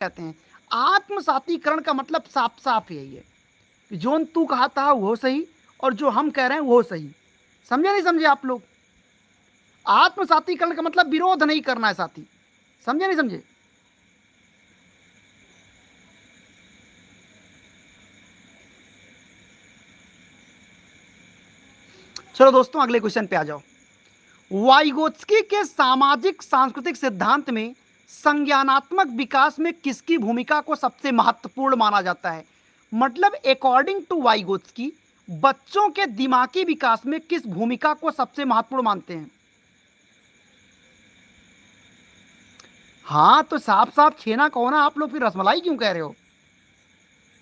कहते हैं। आत्मसातीकरण का मतलब साफ साफ यही है कि जो तू कहा था वो सही और जो हम कह रहे हैं वो सही। समझे नहीं समझे आप लोग? आत्मसातीकरण का मतलब विरोध नहीं करना है साथी। समझे नहीं समझे? चलो दोस्तों, अगले क्वेश्चन पे आ जाओ। वाइगोत्स्की के सामाजिक सांस्कृतिक सिद्धांत में संज्ञानात्मक विकास में किसकी भूमिका को सबसे महत्वपूर्ण माना जाता है? मतलब अकॉर्डिंग टू वाइगोत्स्की बच्चों के दिमागी विकास में किस भूमिका को सबसे महत्वपूर्ण मानते हैं? हाँ, तो साफ साफ छेना कहो ना आप लोग, फिर रसमलाई क्यों कह रहे हो?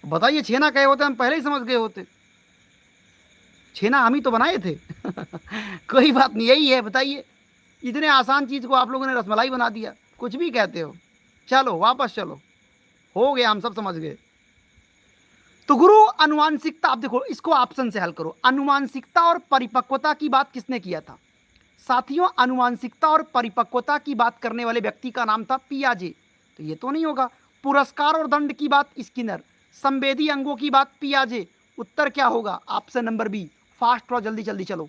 बताइए, छेना कहे होते हम पहले ही समझ गए होते। छेना हम ही तो बनाए थे। कोई बात नहीं, यही है। बताइए, इतने आसान चीज को आप लोगों ने रसमलाई बना दिया। कुछ भी कहते हो। चलो वापस चलो, हो गया, हम सब समझ गए। तो गुरु, अनुवांशिकता, आप देखो इसको ऑप्शन से हल करो। अनुवांशिकता और परिपक्वता की बात किसने किया था? साथियों, अनुवांशिकता और परिपक्वता की बात करने वाले व्यक्ति का नाम था पियाजे। तो ये तो नहीं होगा। पुरस्कार और दंड की बात स्किनर। संवेदी अंगों की बात पियाजे। उत्तर क्या होगा? Option number B. फास्ट और जल्दी जल्दी चलो।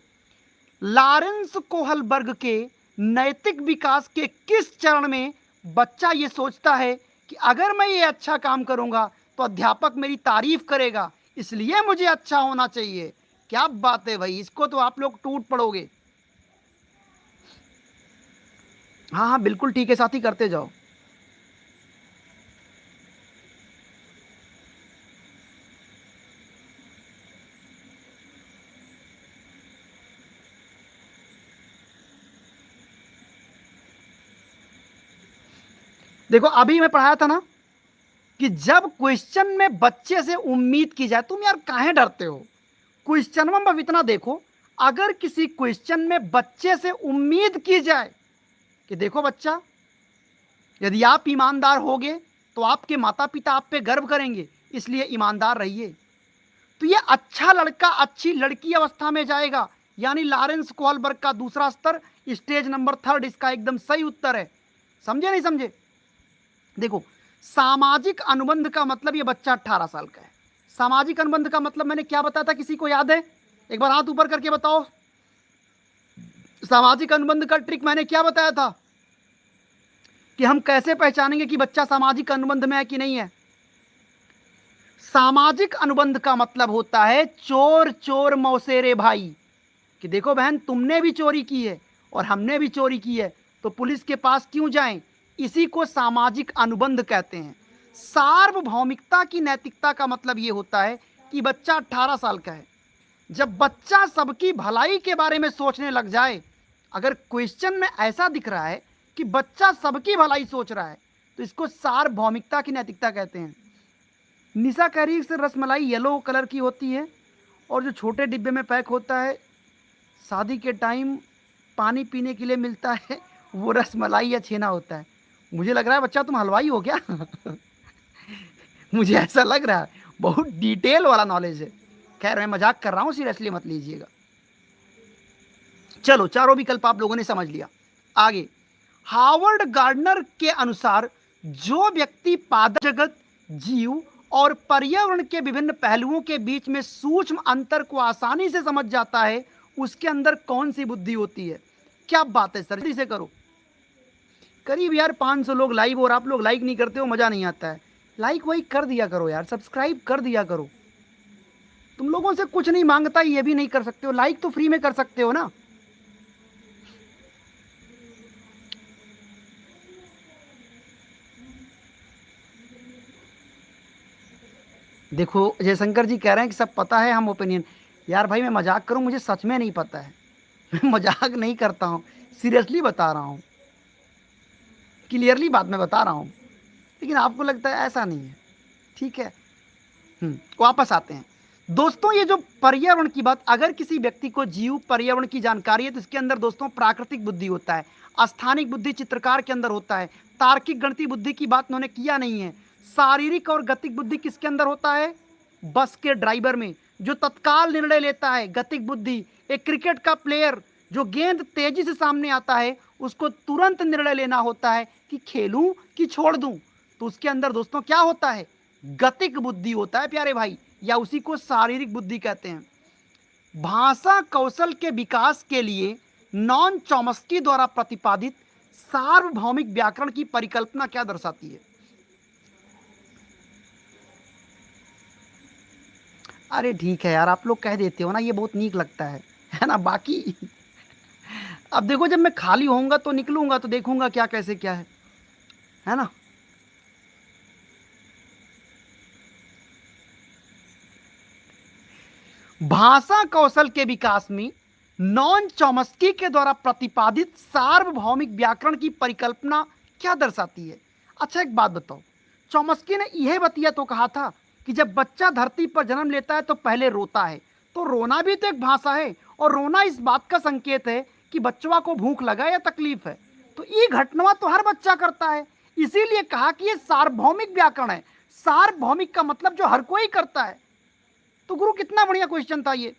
लॉरेंस कोहलबर्ग के नैतिक विकास के किस चरण में बच्चा ये सोचता है कि अगर मैं ये अच्छा काम करूंगा तो अध्यापक मेरी तारीफ करेगा, इसलिए मुझे अच्छा होना चाहिए? क्या बात है भाई, इसको तो आप लोग टूट पड़ोगे। हाँ हाँ, बिल्कुल ठीक है साथी, करते जाओ। देखो, अभी मैं पढ़ाया था ना कि जब क्वेश्चन में बच्चे से उम्मीद की जाए, तुम यार काहे डरते हो? क्वेश्चन में अब इतना देखो, अगर किसी क्वेश्चन में बच्चे से उम्मीद की जाए कि देखो बच्चा, यदि आप ईमानदार होगे तो आपके माता पिता आप पे गर्व करेंगे, इसलिए ईमानदार रहिए। तो ये अच्छा लड़का अच्छी लड़की अवस्था में जाएगा, यानी लॉरेंस कोहलबर्ग का दूसरा स्तर, स्टेज नंबर 3, इसका एकदम सही उत्तर है। समझे नहीं समझे? देखो, सामाजिक अनुबंध का मतलब ये बच्चा 18 साल का है। सामाजिक अनुबंध का मतलब मैंने क्या बताया था, किसी को याद है? एक बार हाथ ऊपर करके बताओ। सामाजिक अनुबंध का ट्रिक मैंने क्या बताया था कि हम कैसे पहचानेंगे कि बच्चा सामाजिक अनुबंध में है कि नहीं है? सामाजिक अनुबंध का मतलब होता है चोर चोर मौसेरे भाई, कि देखो बहन, तुमने भी चोरी की है और हमने भी चोरी की है, तो पुलिस के पास क्यों जाएं? इसी को सामाजिक अनुबंध कहते हैं। सार्वभौमिकता की नैतिकता का मतलब यह होता है कि बच्चा 18 साल का है। जब बच्चा सबकी भलाई के बारे में सोचने लग जाए, अगर क्वेश्चन में ऐसा दिख रहा है कि बच्चा सबकी भलाई सोच रहा है, तो इसको सार्वभौमिकता की नैतिकता कहते हैं। निशा कह रही है कि रसमलाई येलो कलर की होती है और जो छोटे डिब्बे में पैक होता है, शादी के टाइम पानी पीने के लिए मिलता है, वो रसमलाई या छेना होता है। मुझे लग रहा है बच्चा तुम हलवाई हो क्या? मुझे ऐसा लग रहा है, बहुत डिटेल वाला नॉलेज है। खैर, मैं मजाक कर रहा हूँ, सीरियसली मत लीजिएगा। चलो, चारों विकल्प आप लोगों ने समझ लिया। आगे, हावर्ड गार्डनर के अनुसार जो व्यक्ति पादप जगत, जीव और पर्यावरण के विभिन्न पहलुओं के बीच में सूक्ष्म अंतर को आसानी से समझ जाता है, उसके अंदर कौन सी बुद्धि होती है? क्या बात है सर, इसे करो। करीब यार 500 लोग लाइव, और आप लोग लाइक नहीं करते हो, मजा नहीं आता है। लाइक वाइक कर दिया करो यार, सब्सक्राइब कर दिया करो। तुम लोगों से कुछ नहीं मांगता, ये भी नहीं कर सकते हो, लाइक तो फ्री में कर सकते हो ना। देखो, जयशंकर जी कह रहे हैं कि सब पता है, हम ओपिनियन। यार भाई, मैं मजाक करूं, मुझे सच में नहीं पता है। मैं मजाक नहीं करता हूं, सीरियसली बता रहा हूं, क्लियरली बात मैं बता रहा हूं। लेकिन आपको लगता है ऐसा नहीं है, ठीक है। वापस आते हैं दोस्तों। ये जो पर्यावरण की बात, अगर किसी व्यक्ति को जीव पर्यावरण की जानकारी है, तो इसके अंदर दोस्तों प्राकृतिक बुद्धि होता है, स्थानिक बुद्धि चित्रकार के अंदर होता है, तार्किक गणितीय बुद्धि की बात उन्होंने किया नहीं है। शारीरिक और गतिक बुद्धि किसके अंदर होता है? बस के ड्राइवर में, जो तत्काल निर्णय लेता है, गतिक बुद्धि। एक क्रिकेट का प्लेयर, जो गेंद तेजी से सामने आता है, उसको तुरंत निर्णय लेना होता है कि खेलूं कि छोड़ दूं। तो उसके अंदर दोस्तों क्या होता है, गतिक बुद्धि होता है प्यारे भाई, या उसी को शारीरिक बुद्धि कहते हैं। भाषा कौशल के विकास के लिए नॉन चॉम्स्की द्वारा प्रतिपादित सार्वभौमिक व्याकरण की परिकल्पना क्या दर्शाती है? अरे ठीक है यार, आप लोग कह देते हो ना, ये बहुत नीक लगता है ना। बाकी अब देखो, जब मैं खाली होऊंगा तो निकलूंगा तो देखूंगा क्या कैसे क्या है ना। भाषा कौशल के विकास में नॉन चॉम्स्की के द्वारा प्रतिपादित सार्वभौमिक व्याकरण की परिकल्पना क्या दर्शाती है? अच्छा एक बात बताओ, चॉम्स्की ने यह बतिया तो कहा था कि जब बच्चा धरती पर जन्म लेता है तो पहले रोता है, तो रोना भी तो एक भाषा है, और रोना इस बात का संकेत है कि बच्चवा को भूख लगा या तकलीफ है। तो ये घटना तो हर बच्चा करता है, इसीलिए कहा कि ये सार्वभौमिक व्याकरण है। सार्वभौमिक का मतलब जो हर कोई करता है। तो गुरु कितना बढ़िया क्वेश्चन था ये।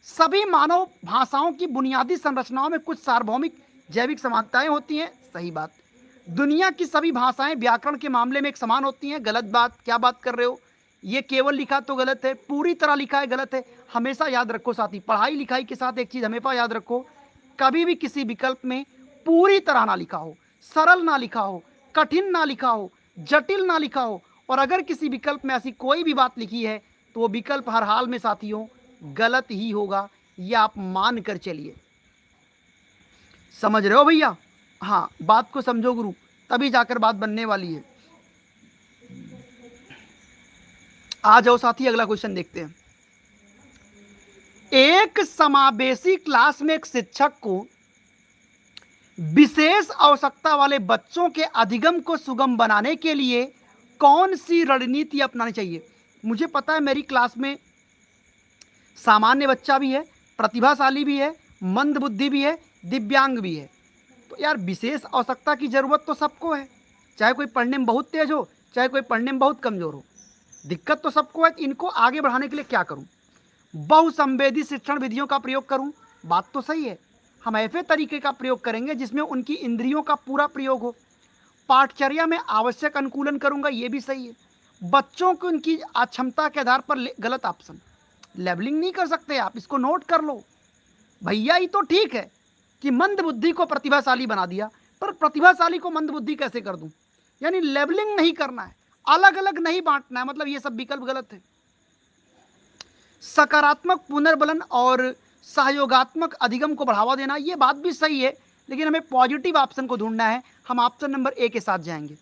सभी मानव भाषाओं की बुनियादी संरचनाओं में कुछ सार्वभौमिक जैविक समानताएं होती हैं, सही बात। दुनिया की सभी भाषाएं व्याकरण के मामले में एक समान होती हैं, गलत बात। क्या बात कर रहे हो, ये केवल लिखा तो गलत है, पूरी तरह लिखा है गलत है। हमेशा याद रखो साथी, पढ़ाई लिखाई के साथ एक चीज हमेशा याद रखो, कभी भी किसी विकल्प में पूरी तरह ना लिखा हो, सरल ना लिखा हो, कठिन ना लिखा हो, जटिल ना लिखा हो। और अगर किसी विकल्प में ऐसी कोई भी बात लिखी है तो वो विकल्प हर हाल में साथियों गलत ही होगा, ये आप मान कर चलिए। समझ रहे हो भैया? हाँ, बात को समझो गुरु, तभी जाकर बात बनने वाली है। आ जाओ साथी, अगला क्वेश्चन देखते हैं। एक समावेशी क्लास में एक शिक्षक को विशेष आवश्यकता वाले बच्चों के अधिगम को सुगम बनाने के लिए कौन सी रणनीति अपनानी चाहिए? मुझे पता है मेरी क्लास में सामान्य बच्चा भी है, प्रतिभाशाली भी है, मंद बुद्धि भी है, दिव्यांग भी है। तो यार विशेष आवश्यकता की जरूरत तो सबको है, चाहे कोई पढ़ने में बहुत तेज हो, चाहे कोई पढ़ने में बहुत कमजोर हो। दिक्कत तो सबको है। इनको आगे बढ़ाने के लिए क्या करूं? बहुसंवेदी शिक्षण विधियों का प्रयोग करूं, बात तो सही है। हम ऐसे तरीके का प्रयोग करेंगे जिसमें उनकी इंद्रियों का पूरा प्रयोग हो। पाठचर्या में आवश्यक अनुकूलन करूंगा, ये भी सही है। बच्चों को उनकी अक्षमता के आधार पर गलत ऑप्शन, लेबलिंग नहीं कर सकते आप, इसको नोट कर लो भैया। ये तो ठीक है कि मंद बुद्धि को प्रतिभाशाली बना दिया, पर प्रतिभाशाली को मंद बुद्धि कैसे कर दूं? यानी लेबलिंग नहीं करना है, अलग अलग नहीं बांटना है, मतलब ये सब विकल्प गलत है। सकारात्मक पुनर्बलन और सहयोगात्मक अधिगम को बढ़ावा देना, ये बात भी सही है, लेकिन हमें पॉजिटिव ऑप्शन को ढूंढना है। हम ऑप्शन नंबर ए के साथ जाएंगे,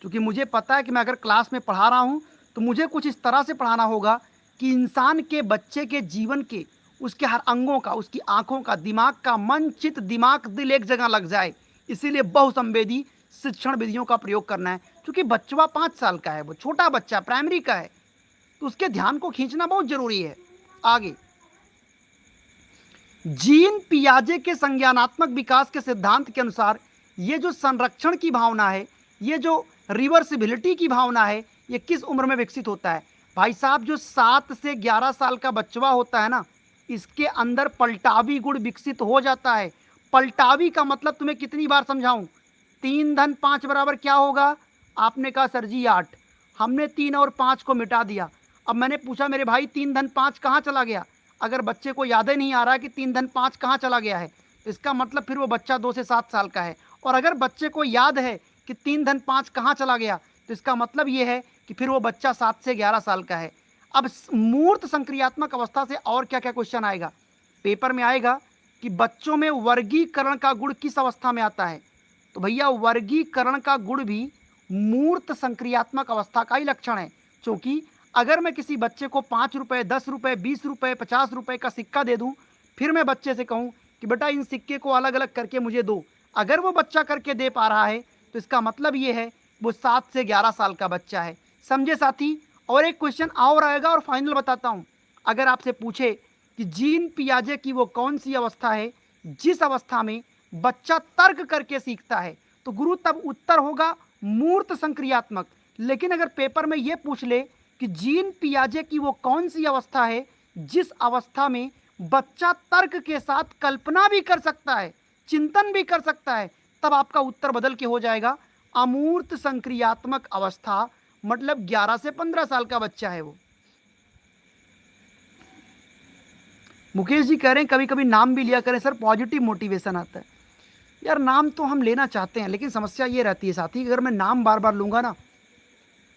क्योंकि मुझे पता है कि मैं अगर क्लास में पढ़ा रहा हूं तो मुझे कुछ इस तरह से पढ़ाना होगा कि इंसान के, बच्चे के जीवन के, उसके हर अंगों का, उसकी आंखों का, दिमाग का, मन चित्त दिमाग दिल एक जगह लग जाए। इसीलिए बहुसंवेदी शिक्षण विधियों का प्रयोग करना है। क्योंकि बच्चा 5 साल का है, वो छोटा बच्चा प्राइमरी का है, तो उसके ध्यान को खींचना बहुत जरूरी है। आगे, जीन पियाजे के संज्ञानात्मक विकास के सिद्धांत के अनुसार ये जो संरक्षण की भावना है, ये जो रिवर्सिबिलिटी की भावना है, ये किस उम्र में विकसित होता है? भाई साहब, जो 7 से 11 साल का बच्चा होता है ना, इसके अंदर पलटावी गुण विकसित हो जाता है। पलटावी का मतलब तुम्हें कितनी बार समझाऊं? 3 धन 5 बराबर क्या होगा? आपने कहा सर जी 8। हमने 3 और 5 को मिटा दिया। अब मैंने पूछा मेरे भाई 3 धन 5 कहाँ चला गया? अगर बच्चे को याद ही नहीं आ रहा है कि 3 धन 5 कहाँ चला गया है, तो इसका मतलब फिर वो बच्चा 2 से 7 साल का है। और अगर बच्चे को याद है कि 3 धन 5 कहाँ चला गया, तो इसका मतलब ये है कि फिर वो बच्चा 7 से 11 साल का है। अब मूर्त संक्रियात्मक अवस्था से और क्या क्या क्वेश्चन आएगा पेपर में? आएगा कि बच्चों में वर्गीकरण का गुण किस अवस्था में आता है? तो भैया वर्गीकरण का गुण भी मूर्त संक्रियात्मक अवस्था का ही लक्षण है। क्योंकि अगर मैं किसी बच्चे को 5 रुपये, 10 रुपये, 20 रुपये, 50 रुपये का सिक्का दे दूं, फिर मैं बच्चे से कहूं कि बेटा इन सिक्के को अलग अलग करके मुझे दो, अगर वो बच्चा करके दे पा रहा है तो इसका मतलब ये है वो 7 से 11 साल का बच्चा है। समझे साथी? और एक क्वेश्चन और आएगा और फाइनल बताता हूं। अगर आपसे पूछे कि जीन पियाजे की वो कौन सी अवस्था है जिस अवस्था में बच्चा तर्क करके सीखता है, तो गुरु तब उत्तर होगा मूर्त संक्रियात्मक। लेकिन अगर पेपर में ये पूछ ले कि जीन पियाजे की वो कौन सी अवस्था है जिस अवस्था में बच्चा तर्क के साथ कल्पना भी कर सकता है, चिंतन भी कर सकता है, तब आपका उत्तर बदल के हो जाएगा अमूर्त संक्रियात्मक अवस्था मतलब 11 से 15 साल का बच्चा है वो। मुकेश जी कह रहे हैं कभी कभी नाम भी लिया करें सर, पॉजिटिव मोटिवेशन आता है। यार नाम तो हम लेना चाहते हैं, लेकिन समस्या ये रहती है साथी, अगर मैं नाम बार बार लूंगा ना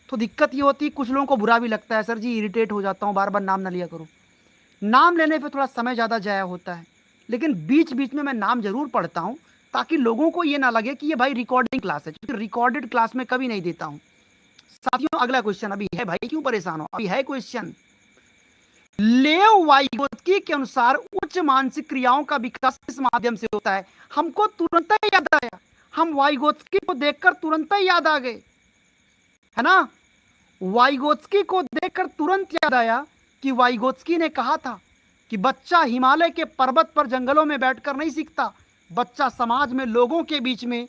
तो दिक्कत ये होती है, कुछ लोगों को बुरा भी लगता है, सर जी इरिटेट हो जाता हूँ, बार बार नाम ना लिया करो। नाम लेने पे थोड़ा समय ज़्यादा जाया होता है, लेकिन बीच बीच में मैं नाम जरूर पढ़ता हूँ ताकि लोगों को ये ना लगे कि ये भाई रिकॉर्डिंग क्लास है, क्योंकि रिकॉर्डेड क्लास में कभी नहीं देता हूँ। साथियों अगला क्वेश्चन अभी है, भाई क्यों परेशान हो, अभी है क्वेश्चन। लेव वाइगोत्स्की के अनुसार उच्च मानसिक क्रियाओं का विकास किस माध्यम से होता है? हमको तुरंत ही याद आया, हम वाइगोत्स्की को देखकर तुरंत ही याद आ गए, है ना। वाइगोत्स्की को देखकर तुरंत याद आया कि वाइगोत्स्की ने कहा था कि बच्चा हिमालय के पर्वत पर जंगलों में बैठकर नहीं सीखता, बच्चा समाज में लोगों के बीच में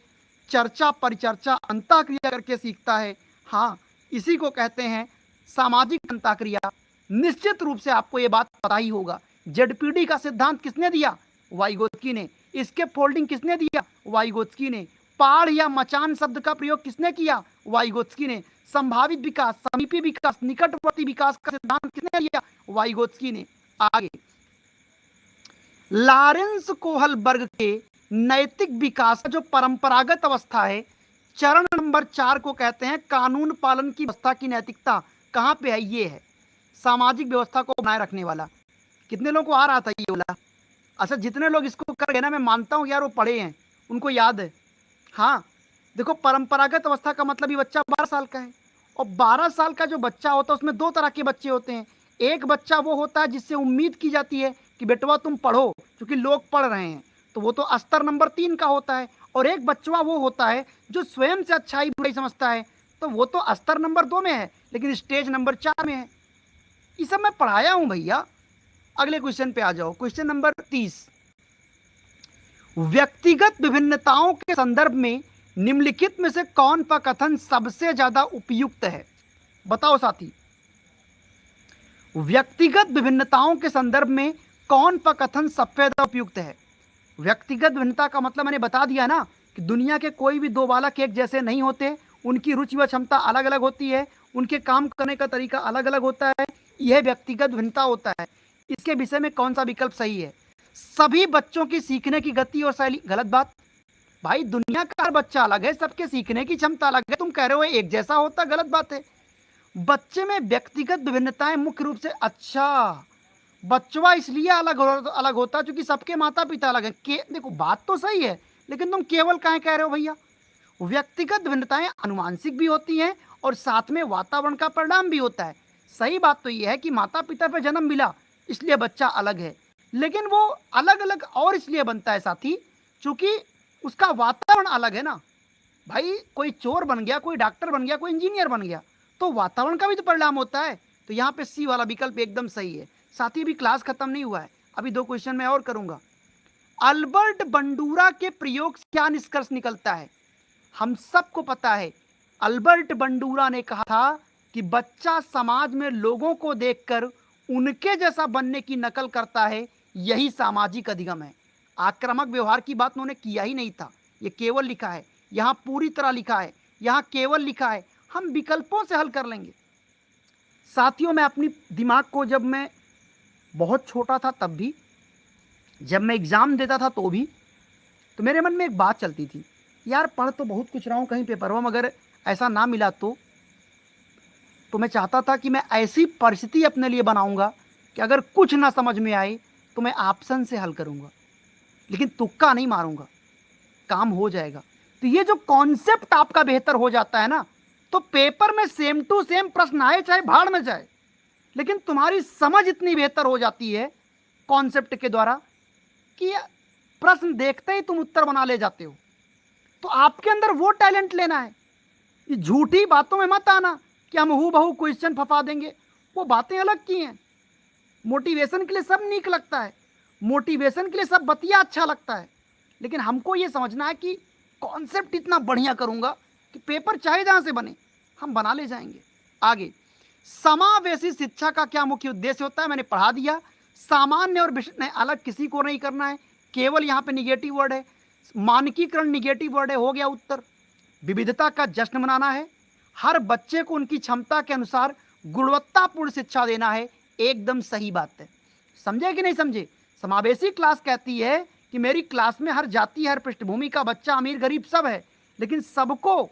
चर्चा परिचर्चा अंतःक्रिया करके सीखता है। हाँ, इसी को कहते हैं सामाजिक अंतःक्रिया। निश्चित रूप से आपको यह बात पता ही होगा, जेडपीडी का सिद्धांत किसने दिया? वाइगोत्स्की ने। इसके फोल्डिंग किसने दिया? वाइगोत्स्की ने। पाड़ या मचान शब्द का प्रयोग किसने किया? वाइगोत्स्की ने। संभावित विकास, समीपी विकास, निकटवर्ती विकास का सिद्धांत किसने लिया? वाइगोत्स्की ने। आगे, लॉरेंस कोहलबर्ग के नैतिक विकास का जो परंपरागत अवस्था है, चरण नंबर 4 को कहते हैं कानून पालन की व्यवस्था की नैतिकता। कहां पे है? ये है सामाजिक व्यवस्था को बनाए रखने वाला। कितने लोगों को आ रहा था ये वाला? अच्छा, जितने लोग इसको कर गए ना, मैं मानता हूं यार वो पढ़े हैं, उनको याद है। हाँ देखो, परंपरागत अवस्था का मतलब ये बच्चा 12 साल का है, और 12 साल का जो बच्चा होता है उसमें दो तरह के बच्चे होते हैं। एक बच्चा वो होता है जिससे उम्मीद की जाती है कि बेटवा तुम पढ़ो, क्योंकि लोग पढ़ रहे हैं, तो वो तो स्तर नंबर 3 का होता है। और एक बच्चा वो होता है जो स्वयं से अच्छाई बुराई समझता है, तो वो तो स्तर नंबर 2 में है, लेकिन स्टेज नंबर 4 में है। ये सब मैं पढ़ाया हूं भैया। अगले क्वेश्चन पे आ जाओ, क्वेश्चन नंबर 30। व्यक्तिगत विभिन्नताओं के संदर्भ में निम्नलिखित में से कौन सा कथन सबसे ज्यादा उपयुक्त है? बताओ साथी, व्यक्तिगत विभिन्नताओं के संदर्भ में कौन सा कथन सबसे ज्यादा उपयुक्त है? व्यक्तिगत भिन्नता का मतलब मैंने बता दिया ना कि दुनिया के कोई भी दो बालक एक जैसे नहीं होते, उनकी रुचि व क्षमता अलग अलग होती है, उनके काम करने का तरीका अलग अलग होता है, यह व्यक्तिगत भिन्नता होता है। इसके विषय में कौन सा विकल्प सही है? सभी बच्चों की सीखने की गति और शैली। गलत बात भाई, दुनिया का हर बच्चा अलग है, सबके सीखने की क्षमता अलग है, तुम कह रहे हो एक जैसा होता, गलत बात है। बच्चे में व्यक्तिगत विभिन्नताएं मुख्य रूप से, अच्छा बच्चा इसलिए अलग होता है क्योंकि सबके माता पिता अलग है। देखो बात तो सही है, लेकिन तुम केवल काहे कह रहे हो भैया? व्यक्तिगत भिन्नताएं अनुवांशिक भी होती हैं और साथ में वातावरण का परिणाम भी होता है। सही बात तो यह है कि माता पिता पे जन्म मिला इसलिए बच्चा अलग है, लेकिन वो अलग अलग और इसलिए बनता है साथी क्योंकि उसका वातावरण अलग है ना भाई। कोई चोर बन गया, कोई डॉक्टर बन गया, कोई इंजीनियर बन गया, तो वातावरण का भी तो परिणाम होता है। तो यहाँ पे सी वाला विकल्प एकदम सही है साथी। अभी क्लास खत्म नहीं हुआ है, अभी 2 क्वेश्चन मैं और करूंगा। अल्बर्ट बंडूरा के प्रयोग से क्या निष्कर्ष निकलता है? हम सबको पता है, अल्बर्ट बंडूरा ने कहा था कि बच्चा समाज में लोगों को देखकर उनके जैसा बनने की नकल करता है, यही सामाजिक अधिगम है। आक्रामक व्यवहार की बात उन्होंने किया ही नहीं था, ये केवल लिखा है, यहां पूरी तरह लिखा है, यहां केवल लिखा है। हम विकल्पों से हल कर लेंगे साथियों। मैं अपनी दिमाग को, जब मैं बहुत छोटा था तब भी, जब मैं एग्जाम देता था तो भी, तो मेरे मन में एक बात चलती थी, यार पढ़ तो बहुत कुछ रहा हूं, कहीं पेपरों में अगर ऐसा ना मिला तो मैं चाहता था कि मैं ऐसी परिस्थिति अपने लिए बनाऊंगा कि अगर कुछ ना समझ में आए तो मैं ऑप्शन से हल करूंगा, लेकिन तुक्का नहीं मारूंगा, काम हो जाएगा। तो ये जो कॉन्सेप्ट आपका बेहतर हो जाता है ना, तो पेपर में सेम टू सेम प्रश्न आए चाहे भाड़ में जाए, लेकिन तुम्हारी समझ इतनी बेहतर हो जाती है कॉन्सेप्ट के द्वारा कि प्रश्न देखते ही तुम उत्तर बना ले जाते हो। तो आपके अंदर वो टैलेंट लेना है, ये झूठी बातों में मत आना कि हम हूबहू क्वेश्चन फंसा देंगे, वो बातें अलग की हैं। मोटिवेशन के लिए सब नीक लगता है, मोटिवेशन के लिए सब बतिया अच्छा लगता है, लेकिन हमको ये समझना है कि कॉन्सेप्ट इतना बढ़िया करूंगा कि पेपर चाहे जहां से बने हम बना ले जाएंगे। आगे, समावेशी शिक्षा का क्या मुख्य उद्देश्य होता है? मैंने पढ़ा दिया। सामान्य और विशिष्ट अलग किसी को नहीं करना है, केवल यहाँ पे निगेटिव वर्ड है, मानकीकरण निगेटिव वर्ड है, हो गया उत्तर। विविधता का जश्न मनाना है, हर बच्चे को उनकी क्षमता के अनुसार गुणवत्तापूर्ण शिक्षा देना है। एकदम सही बात है। समझे कि नहीं समझे? समावेशी क्लास कहती है कि मेरी क्लास में हर जाति, हर पृष्ठभूमि का बच्चा, अमीर गरीब सब है, लेकिन सबको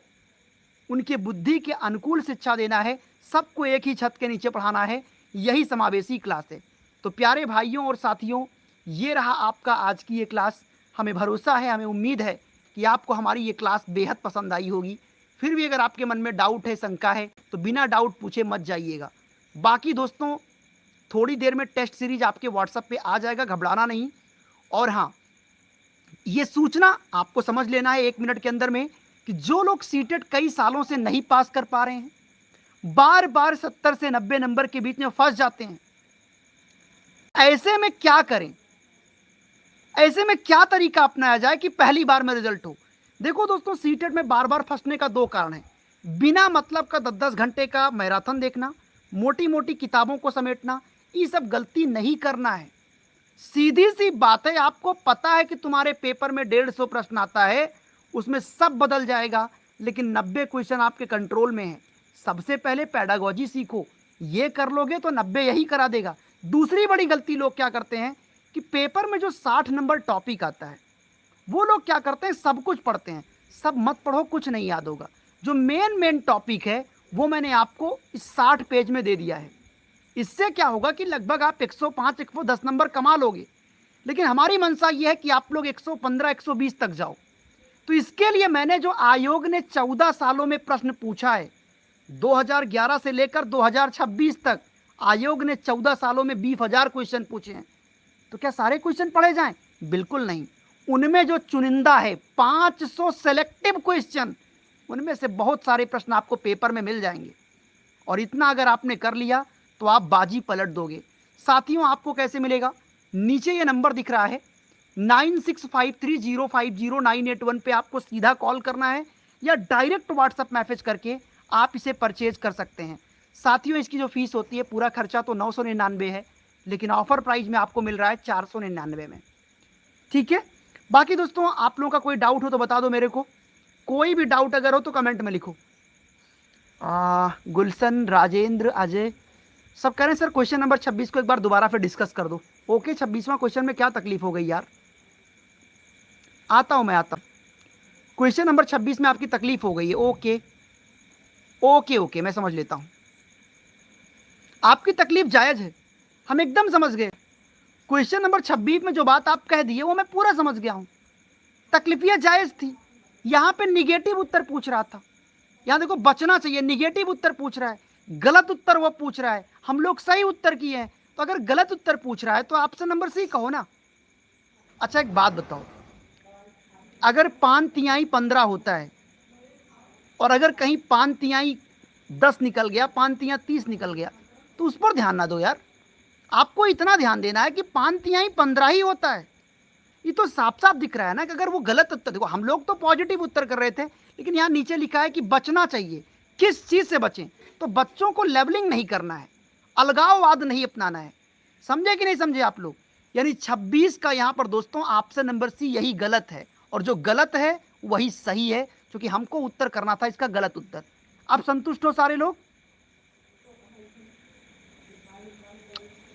उनके बुद्धि के अनुकूल शिक्षा देना है, सबको एक ही छत के नीचे पढ़ाना है। यही समावेशी क्लास है। तो प्यारे भाइयों और साथियों, ये रहा आपका आज की ये क्लास। हमें भरोसा है, हमें उम्मीद है कि आपको हमारी ये क्लास बेहद पसंद आई होगी। फिर भी अगर आपके मन में डाउट है, शंका है, तो बिना डाउट पूछे मत जाइएगा। बाकी दोस्तों, थोड़ी देर में टेस्ट सीरीज आपके व्हाट्सएप पे आ जाएगा, घबराना नहीं। और हाँ, ये सूचना आपको समझ लेना है 1 मिनट के अंदर में कि जो लोग सीटेट कई सालों से नहीं पास कर पा रहे हैं, बार बार 70 से 90 नंबर के बीच में फंस जाते हैं, ऐसे में क्या करें, ऐसे में क्या तरीका अपनाया जाए कि पहली बार में रिजल्ट हो। देखो दोस्तों, सीटेट में बार बार फंसने का 2 कारण है। बिना मतलब का 10-10 घंटे का मैराथन देखना, मोटी मोटी किताबों को समेटना, ये सब गलती नहीं करना है। सीधी सी बात है, आपको पता है कि तुम्हारे पेपर में 150 प्रश्न आता है, उसमें सब बदल जाएगा, लेकिन 90 क्वेश्चन आपके कंट्रोल में है। सबसे पहले पेडागोजी सीखो, ये कर लोगे तो 90 यही करा देगा। दूसरी बड़ी गलती लोग क्या करते हैं कि पेपर में जो 60 नंबर टॉपिक आता है, वो लोग क्या करते हैं, सब कुछ पढ़ते हैं। सब मत पढ़ो, कुछ नहीं याद होगा। जो मेन टॉपिक है वो मैंने आपको इस 60 पेज में दे दिया है। इससे क्या होगा कि लगभग आप 105 110 नंबर कमा लोगे। लेकिन हमारी मंशा ये है कि आप लोग 115 120 तक जाओ। तो इसके लिए मैंने जो आयोग ने 14 सालों में प्रश्न पूछा है, 2011 से लेकर 2026 तक आयोग ने 14 सालों में 20,000 क्वेश्चन पूछे हैं। तो क्या सारे क्वेश्चन पढ़े जाएं? बिल्कुल नहीं। उनमें जो चुनिंदा है 500 सेलेक्टिव क्वेश्चन, उनमें से बहुत सारे प्रश्न आपको पेपर में मिल जाएंगे। और इतना अगर आपने कर लिया तो आप बाजी पलट दोगे। साथियों, आपको कैसे मिलेगा? नीचे ये नंबर दिख रहा है 9653050981 पे आपको सीधा कॉल करना है, या डायरेक्ट व्हाट्सएप मैसेज करके आप इसे परचेज कर सकते हैं। साथियों, इसकी जो फीस होती है, पूरा खर्चा तो 999 है, लेकिन ऑफर प्राइस में आपको मिल रहा है 499 में। ठीक है। बाकी दोस्तों, आप लोगों का कोई डाउट हो तो बता दो मेरे को। कोई भी डाउट अगर हो तो कमेंट में लिखो। गुलशन, राजेंद्र, अजय सब कह रहे हैं सर क्वेश्चन नंबर 26 को एक बार दोबारा फिर डिस्कस कर दो। ओके, 26वां क्वेश्चन में क्या तकलीफ हो गई यार? आता हूं मैं, आता हूं। क्वेश्चन नंबर 26 में आपकी तकलीफ हो गई है। ओके ओके ओके, मैं समझ लेता हूं। आपकी तकलीफ जायज है, हम एकदम समझ गए। क्वेश्चन नंबर 26 में जो बात आप कह दी है वो मैं पूरा समझ गया हूं। तकलीफियां जायज थी। यहां पे निगेटिव उत्तर पूछ रहा था। यहां देखो, बचना चाहिए, निगेटिव उत्तर पूछ रहा है, गलत उत्तर वो पूछ रहा है। हम लोग सही उत्तर किए हैं, तो अगर गलत उत्तर पूछ रहा है तो ऑप्शन नंबर सी कहो ना। अच्छा, एक बात बताओ, अगर 5 तिहाई 15 होता है और अगर कहीं 5 तिहाई 10 निकल गया, 5 तिहाई 30 निकल गया, तो उस पर ध्यान ना दो यार। आपको इतना ध्यान देना है कि 5 तिहाई 15 ही होता है। ये तो साफ साफ दिख रहा है ना कि अगर वो गलत उत्तर, देखो हम लोग तो पॉजिटिव उत्तर कर रहे थे, लेकिन यहाँ नीचे लिखा है कि बचना चाहिए। किस चीज से बचें? तो बच्चों को लेवलिंग नहीं करना है, अलगाववाद नहीं अपनाना है। समझे कि नहीं समझे आप लोग? यानी 26 का यहाँ पर दोस्तों ऑप्शन नंबर सी यही गलत है, और जो गलत है वही सही है, क्योंकि हमको उत्तर करना था इसका गलत उत्तर। आप संतुष्ट हो सारे लोग?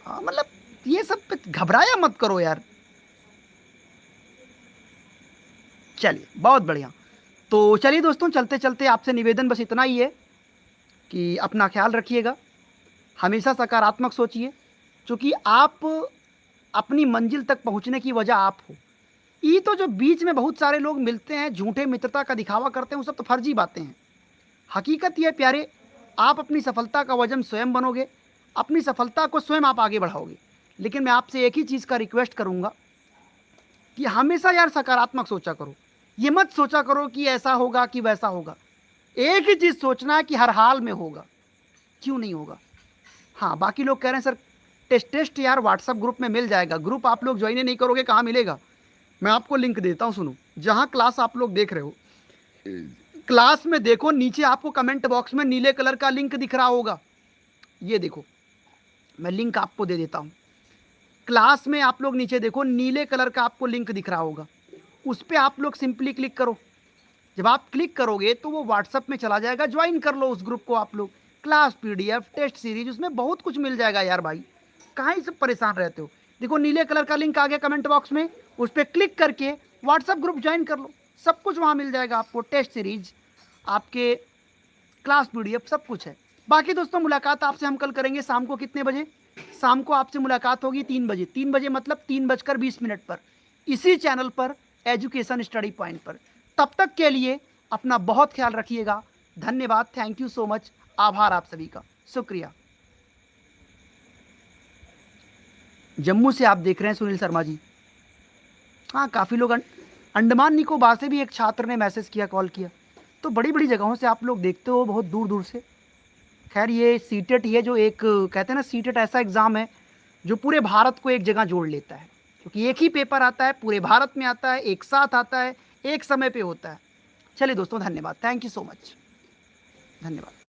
मतलब ये सब पे घबराया मत करो यार। चलिए, बहुत बढ़िया। तो चलिए दोस्तों, चलते चलते आपसे निवेदन बस इतना ही है कि अपना ख्याल रखिएगा, हमेशा सकारात्मक सोचिए, क्योंकि आप अपनी मंजिल तक पहुंचने की वजह आप हो। ये तो जो बीच में बहुत सारे लोग मिलते हैं, झूठे मित्रता का दिखावा करते हैं, वो सब तो फर्जी बातें हैं। हकीकत ये प्यारे, आप अपनी सफलता का वजन स्वयं बनोगे, अपनी सफलता को स्वयं आप आगे बढ़ाओगे। लेकिन मैं आपसे एक ही चीज़ का रिक्वेस्ट करूँगा कि हमेशा यार सकारात्मक सोचा करो। ये मत सोचा करो कि ऐसा होगा कि वैसा होगा। एक ही चीज़ सोचना है कि हर हाल में होगा, क्यों नहीं होगा। हाँ, बाकी लोग कह रहे हैं सर टेस्ट यार व्हाट्सएप ग्रुप में मिल जाएगा। ग्रुप आप लोग ज्वाइन नहीं करोगे, कहाँ मिलेगा? मैं आपको लिंक देता हूँ, सुनो। जहाँ क्लास आप लोग देख रहे हो, क्लास में देखो, नीचे आपको कमेंट बॉक्स में नीले कलर का लिंक दिख रहा होगा। ये देखो, मैं लिंक आपको दे देता हूँ। क्लास में आप लोग नीचे देखो, नीले कलर का आपको लिंक दिख रहा होगा, उस पर आप लोग सिंपली क्लिक करो। जब आप क्लिक करोगे तो वो व्हाट्सअप में चला जाएगा, ज्वाइन कर लो उस ग्रुप को आप लोग। क्लास पीडीएफ टेस्ट सीरीज, उसमें बहुत कुछ मिल जाएगा यार भाई, कहाँ ही सब परेशान रहते हो। देखो नीले कलर का लिंक आ गया कमेंट बॉक्स में, उस पर क्लिक करके व्हाट्सअप ग्रुप ज्वाइन कर लो, सब कुछ वहाँ मिल जाएगा आपको, टेस्ट सीरीज, आपके क्लास पीडीएफ, सब कुछ है। बाकी दोस्तों मुलाकात आपसे हम कल करेंगे शाम को, कितने बजे? शाम को आपसे मुलाकात होगी 3 बजे। 3 बजे मतलब 3:20 पर, इसी चैनल पर, एजुकेशन स्टडी पॉइंट पर। तब तक के लिए अपना बहुत ख्याल रखिएगा। धन्यवाद, थैंक यू सो मच, आभार आप सभी का, शुक्रिया। जम्मू से आप देख रहे हैं सुनील शर्मा जी। हाँ, काफ़ी लोग अंडमान निकोबार से भी एक छात्र ने मैसेज किया, कॉल किया। तो बड़ी बड़ी जगहों से आप लोग देखते हो, बहुत दूर दूर से। खैर ये सीटेट ही है जो एक, कहते हैं ना, सीटेट ऐसा एग्ज़ाम है जो पूरे भारत को एक जगह जोड़ लेता है, क्योंकि एक ही पेपर आता है, पूरे भारत में आता है, एक साथ आता है, एक समय पे होता है। चलिए दोस्तों, धन्यवाद, थैंक यू सो मच, धन्यवाद।